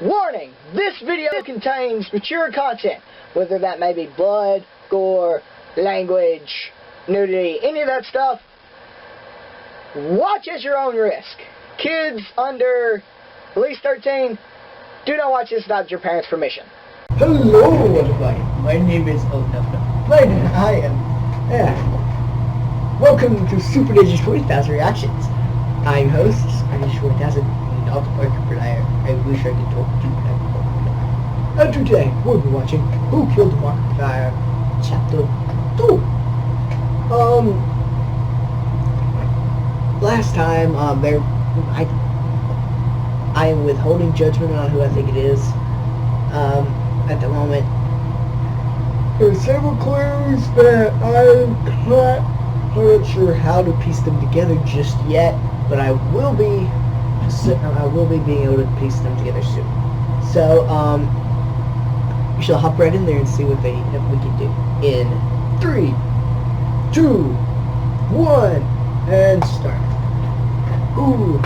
Warning! This video contains mature content, whether that may be blood, gore, language, nudity, any of that stuff. Watch at your own risk. Kids under at least 13, do not watch this without your parents' permission. Hello everybody, my name is welcome to Superninja20000 Reactions. I'm host, Superninja20000, not Markiplier. I wish I could talk to you. And today, we'll be watching Who Killed Markiplier, Chapter 2. Last time, I am withholding judgment on who I think it is. At the moment, there are several clues that I'm not sure how to piece them together just yet, but I will be being able to piece them together soon. So, we shall hop right in there and see what we can do. In 3, 2, 1, and start. Ooh,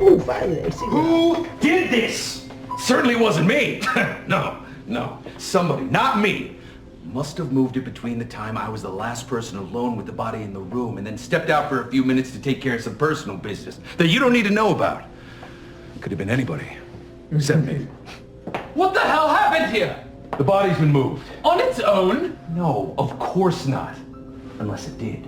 ooh, finally, I see that. Who did this? Certainly wasn't me. No. Somebody, not me, must have moved it between the time I was the last person alone with the body in the room and then stepped out for a few minutes to take care of some personal business that you don't need to know about. It could have been anybody, except me. What the hell happened here? The body's been moved. On its own? No, of course not. Unless it did.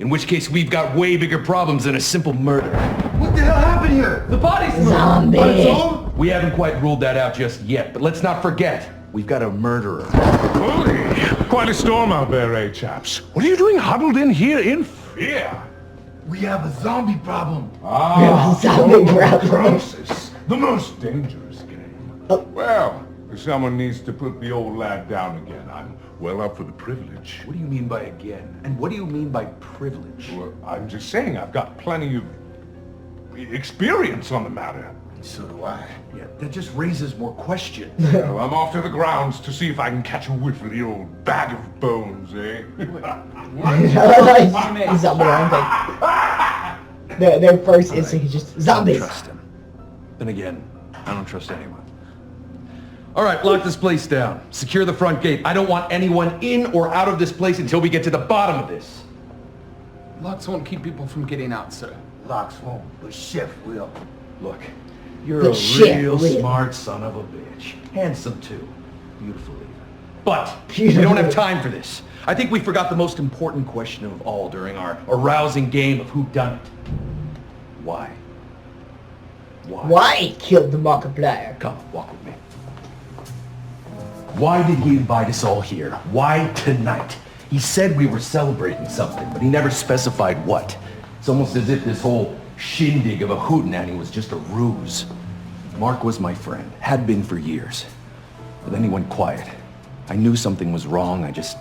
In which case, we've got way bigger problems than a simple murder. What the hell happened here? The body's moved. Zombie. On its own? We haven't quite ruled that out just yet, but let's not forget, we've got a murderer. Holy, quite a storm out there, eh, chaps? What are you doing huddled in here in fear? We have a zombie problem. Zombie problem. Process, the most dangerous game. Oh. Well, if someone needs to put the old lad down again, I'm well up for the privilege. What do you mean by again? And what do you mean by privilege? Well, I'm just saying I've got plenty of experience on the matter. So do I. Yeah, that just raises more questions. Well, I'm off to the grounds to see if I can catch a whiff of the old bag of bones, eh? Zombie rampage. Their first instinct is just zombies. I don't trust him. Then again, I don't trust anyone. All right, lock this place down. Secure the front gate. I don't want anyone in or out of this place until we get to the bottom of this. Locks won't keep people from getting out, sir. Locks won't, but Chef will. Look, you're The a Chef real will. smart son of a bitch. Handsome, too. Beautiful, even. But Beautiful. we don't have time for this. I think we forgot the most important question of all during our arousing game of whodunit. Why? Why he killed the Markiplier? Come, walk with me. Why did he invite us all here? Why tonight? He said we were celebrating something, but he never specified what. It's almost as if this whole shindig of a hootenanny was just a ruse. Mark was my friend, had been for years. But then he went quiet. I knew something was wrong, I just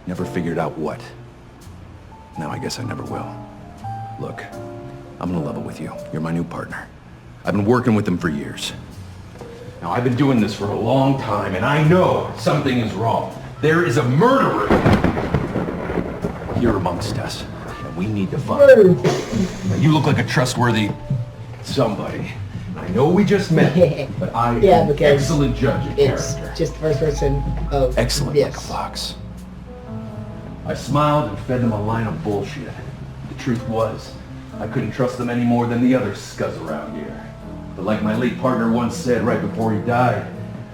never figured out what. Now I guess I never will. Look, I'm gonna level with you. You're my new partner. I've been working with him for years. Now, I've been doing this for a long time, and I know something is wrong. There is a murderer here amongst us, and we need to find him. Now, you look like a trustworthy somebody. I know we just met, but I am an because excellent judge of It's character. just first person of Excellent like a fox. I smiled and fed them a line of bullshit. The truth was, I couldn't trust them any more than the other scuzz around here. But like my late partner once said right before he died,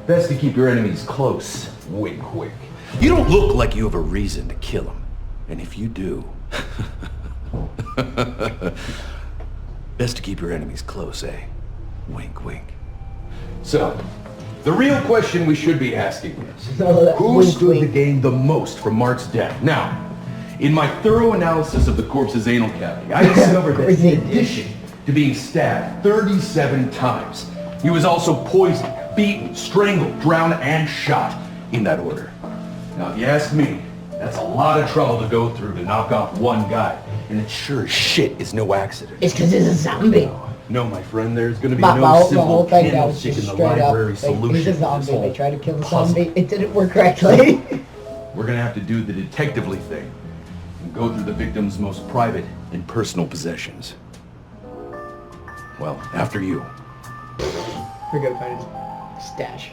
best to keep your enemies close. Wink, wink. You don't look like you have a reason to kill him. And if you do, best to keep your enemies close, eh? Wink, wink. So, the real question we should be asking is, who Wink, stood wink. to gain the most from Mark's death? Now, in my thorough analysis of the corpse's anal cavity, I discovered that in addition to being stabbed 37 times, he was also poisoned, beaten, strangled, drowned, and shot in that order. Now, if you ask me, that's a lot of trouble to go through to knock off one guy, and it sure as shit is no accident. It's because he's a zombie. No, my friend, there's gonna be The no whole simple thing that was candlestick just in the straight up. library solution. He's a to zombie. this whole They tried to kill the puzzle. zombie. It didn't work correctly. We're gonna have to do the detectively thing and go through the victim's most private and personal possessions. Well, after you. We're gonna find his stash.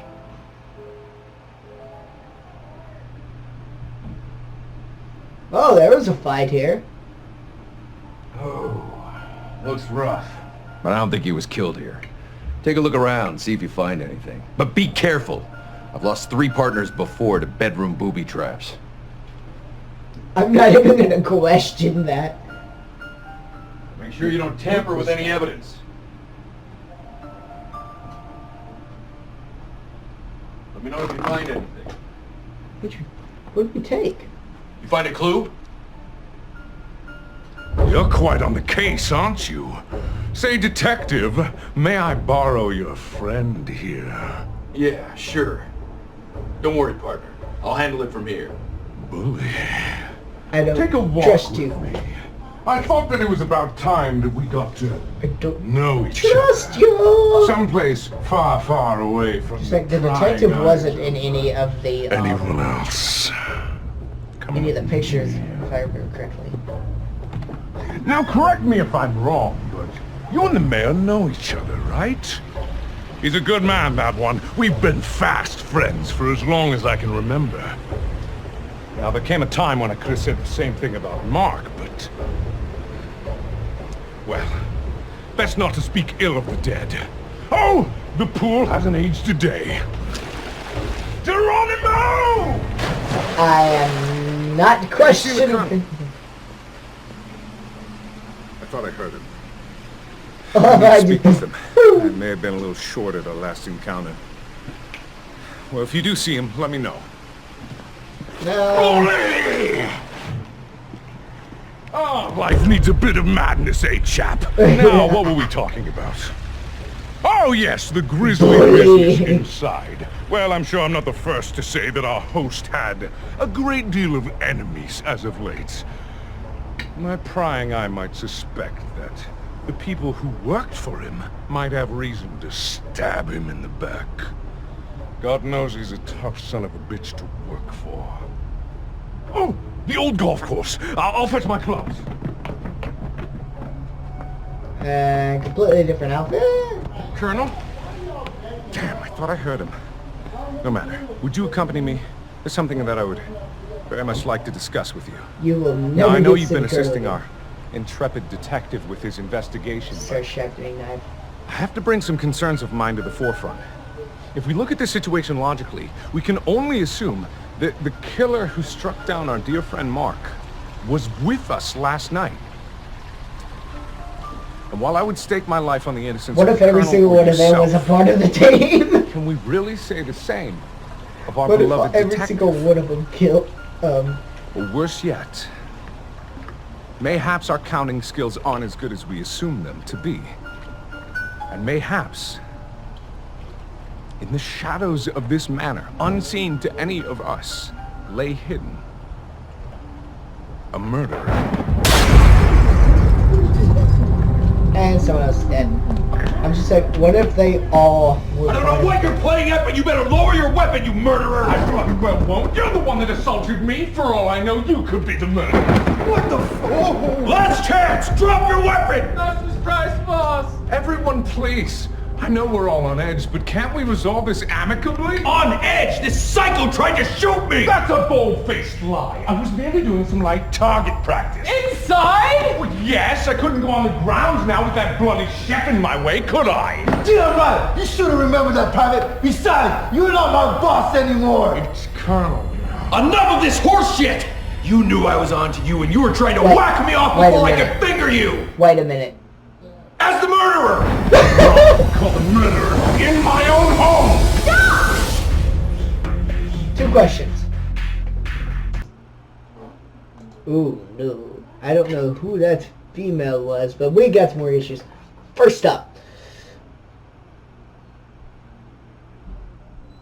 Oh, there was a fight here. Oh, looks rough. But I don't think he was killed here. Take a look around, see if you find anything. But be careful. I've lost 3 partners before to bedroom booby traps. I'm not even gonna question that. Make sure you don't tamper with any evidence. Let me know if you find anything. What did we take? You find a clue? You're quite on the case, aren't you? Say, detective, may I borrow your friend here? Yeah, sure. Don't worry, partner. I'll handle it from here. Bully. I don't Take a walk trust with you. me. I thought that it was about time that we got to I don't know each trust other. you. Someplace far, far away from Just like the prying detective eyes wasn't of in any of the anyone else. Come any of on. the pictures, if I remember correctly. Now, correct me if I'm wrong, but you and the mayor know each other, right? He's a good man, that one. We've been fast friends for as long as I can remember. Now, there came a time when I could have said the same thing about Mark, but... well, best not to speak ill of the dead. Oh, the pool hasn't aged a day. Geronimo! I am not questioning. I thought I heard him. Oh, I I need to speak just- with him. I may have been a little short at our last encounter. Well, if you do see him, let me know. No. Oh, life needs a bit of madness, eh, chap? Now, what were we talking about? Oh, yes, the grisly business inside. Well, I'm sure I'm not the first to say that our host had a great deal of enemies as of late. My prying eye might suspect that the people who worked for him might have reason to stab him in the back. God knows he's a tough son of a bitch to work for. Oh, the old golf course. I'll fetch my clubs. Completely different outfit. Colonel? Damn, I thought I heard him. No matter. Would you accompany me? There's something that I would very much like to discuss with you. You will never. Now, I know get you've been City assisting Code. our intrepid detective with his investigation, Start but sharpening knife. I have to bring some concerns of mine to the forefront. If we look at this situation logically, we can only assume that the killer who struck down our dear friend Mark was with us last night. And while I would stake my life on the innocence What of if every Colonel single or one of them was a yourself, part of the team? can we really say the same of our What if beloved every detective? single one of them killed? Or worse yet, mayhaps our counting skills aren't as good as we assume them to be. And mayhaps, in the shadows of this manor, unseen to any of us, lay hidden a murderer. And someone else is dead. I'm just like, what if they all were I don't part know of what you're playing at, but you better lower your weapon, you murderer! I bloody well won't. You're the one that assaulted me. For all I know, you could be the murderer. What the f— Last chance! Drop your weapon! That's the surprise, boss! Everyone, please. I know we're all on edge, but can't we resolve this amicably? On edge! This psycho tried to shoot me! That's a bold-faced lie. I was merely doing some light target practice. Inside? Well, yes, I couldn't go on the ground now with that bloody chef in my way, could I? Damn right! You should have remembered that, Private! Besides, you're not my boss anymore! It's Colonel. Enough of this horse shit! You knew I was on to you and you were trying to whack me off wait a before I minute. could finger you! Wait a minute. As the murderer! Call the murderer in my own home! 2 questions. Ooh, no. I don't know who that female was, but we got some more issues. First up.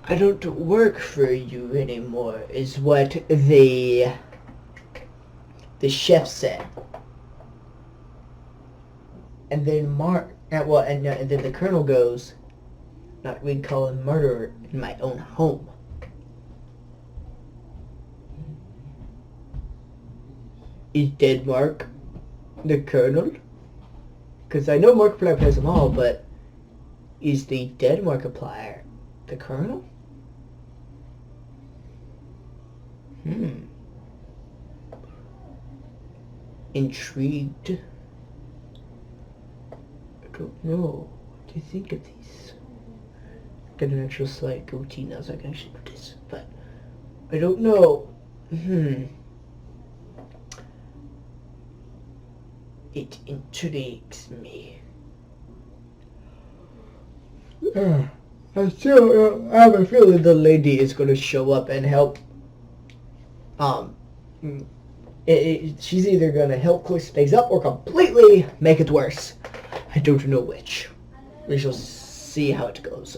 I don't work for you anymore, is what the chef said. And then and then the colonel goes, we'd call him murderer in my own home. Is dead Mark the colonel? Because I know Markiplier plays them all, but Is the dead Markiplier the Colonel? Intrigued. I don't know what to think of these. Got an actual slight goatee now, so I can actually do this, but I don't know. It intrigues me. I have a feeling the lady is going to show up and help. She's either going to help clear things up or completely make it worse. I don't know which. We shall see how it goes.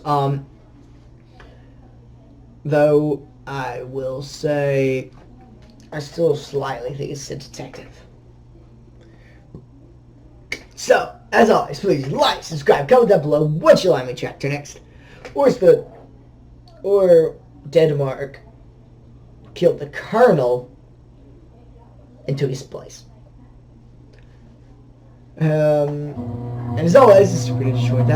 Though I will say, I still slightly think it's a detective. So, as always, please like, subscribe, comment down below what you'd like me to check to next. Or Denmark killed the Colonel and took his place. And as always, this is Superninja20000.